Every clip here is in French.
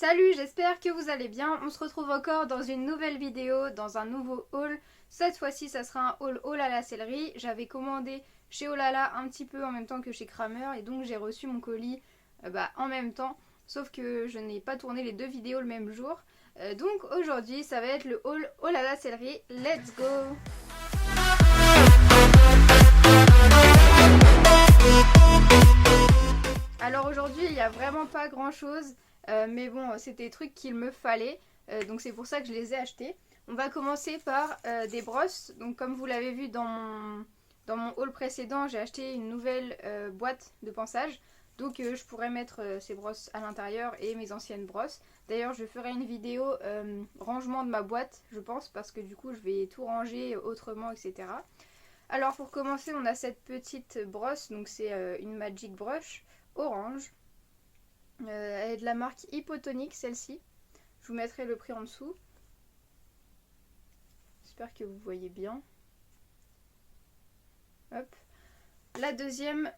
Salut, j'espère que vous allez bien. On se retrouve encore dans une nouvelle vidéo, dans un nouveau haul. Cette fois-ci, ça sera un haul Olala Céleri. J'avais commandé chez Olala un petit peu en même temps que chez Kramer et donc j'ai reçu mon colis en même temps. Sauf que je n'ai pas tourné les deux vidéos le même jour. Donc aujourd'hui, ça va être le haul Olala Céleri. Let's go! Alors aujourd'hui, il n'y a vraiment pas grand-chose. Mais bon, c'était des trucs qu'il me fallait, donc c'est pour ça que je les ai achetés. On va commencer par des brosses. Donc comme vous l'avez vu dans mon haul précédent, j'ai acheté une nouvelle boîte de pansage. Donc je pourrais mettre ces brosses à l'intérieur et mes anciennes brosses. D'ailleurs je ferai une vidéo rangement de ma boîte, je pense, parce que du coup je vais tout ranger autrement, etc. Alors pour commencer, on a cette petite brosse, donc c'est une Magic Brush orange. Elle est de la marque Hypotonic, celle-ci. Je vous mettrai le prix en dessous. J'espère que vous voyez bien. Hop. La deuxième,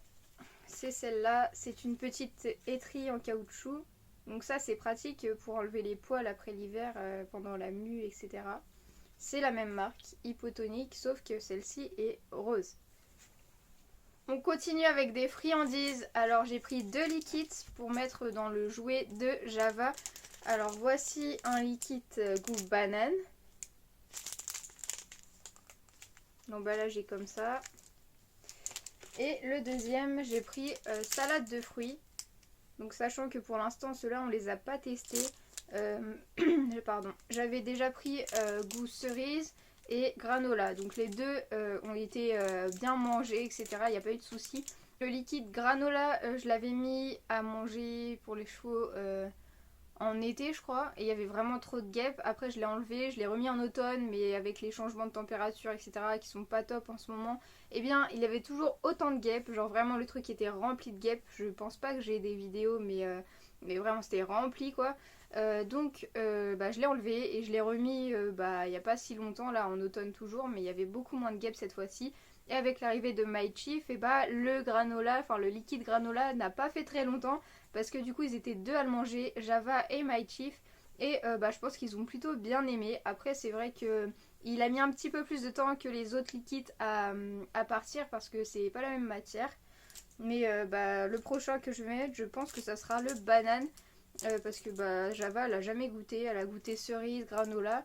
c'est celle-là. C'est une petite étrille en caoutchouc. Donc ça, c'est pratique pour enlever les poils après l'hiver, pendant la mue, etc. C'est la même marque, Hypotonic, sauf que celle-ci est rose. On continue avec des friandises. Alors j'ai pris 2 liquides pour mettre dans le jouet de Java. Alors voici un liquide goût banane. L'emballage est comme ça. Et le deuxième, j'ai pris salade de fruits. Donc sachant que pour l'instant ceux-là on les a pas testés. Pardon. J'avais déjà pris goût cerise et granola, donc les deux ont été bien mangés, etc. Il n'y a pas eu de soucis. Le liquide granola, je l'avais mis à manger pour les chevaux en été, je crois, et il y avait vraiment trop de guêpes. Après je l'ai enlevé, je l'ai remis en automne, mais avec les changements de température, etc., qui sont pas top en ce moment, eh bien il y avait toujours autant de guêpes. Genre vraiment le truc était rempli de guêpes. Je pense pas que j'ai des vidéos, mais vraiment c'était rempli quoi. Je l'ai enlevé et je l'ai remis il n'y a pas si longtemps, là en automne toujours, mais il y avait beaucoup moins de guêpes cette fois-ci. Et avec l'arrivée de My Chief, le granola, enfin le liquide granola n'a pas fait très longtemps parce que du coup ils étaient deux à le manger, Java et My Chief. Et je pense qu'ils ont plutôt bien aimé. Après c'est vrai que il a mis un petit peu plus de temps que les autres liquides à partir parce que c'est pas la même matière. Mais le prochain que je vais mettre, je pense que ça sera le banane. Parce que Java elle a jamais goûté, elle a goûté cerise, granola,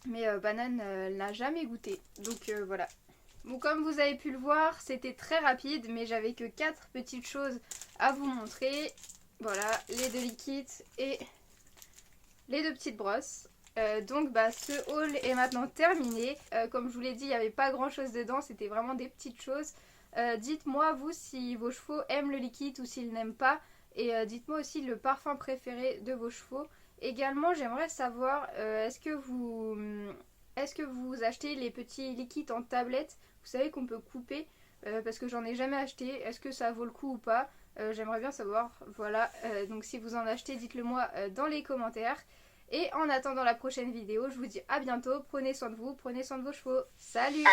mais banane elle n'a jamais goûté. Donc voilà. Bon, comme vous avez pu le voir, c'était très rapide, mais j'avais que 4 petites choses à vous montrer. Voilà, les 2 liquides et les 2 petites brosses. Ce haul est maintenant terminé. Comme je vous l'ai dit, il n'y avait pas grand chose dedans, c'était vraiment des petites choses. Dites-moi vous si vos chevaux aiment le liquide ou s'ils n'aiment pas. Et dites-moi aussi le parfum préféré de vos chevaux. Également, j'aimerais savoir, est-ce que vous achetez les petits liquides en tablette? Vous savez qu'on peut couper, parce que j'en ai jamais acheté. Est-ce que ça vaut le coup ou pas? J'aimerais bien savoir. Voilà, donc si vous en achetez, dites-le moi dans les commentaires. Et en attendant la prochaine vidéo, je vous dis à bientôt. Prenez soin de vous, prenez soin de vos chevaux. Salut!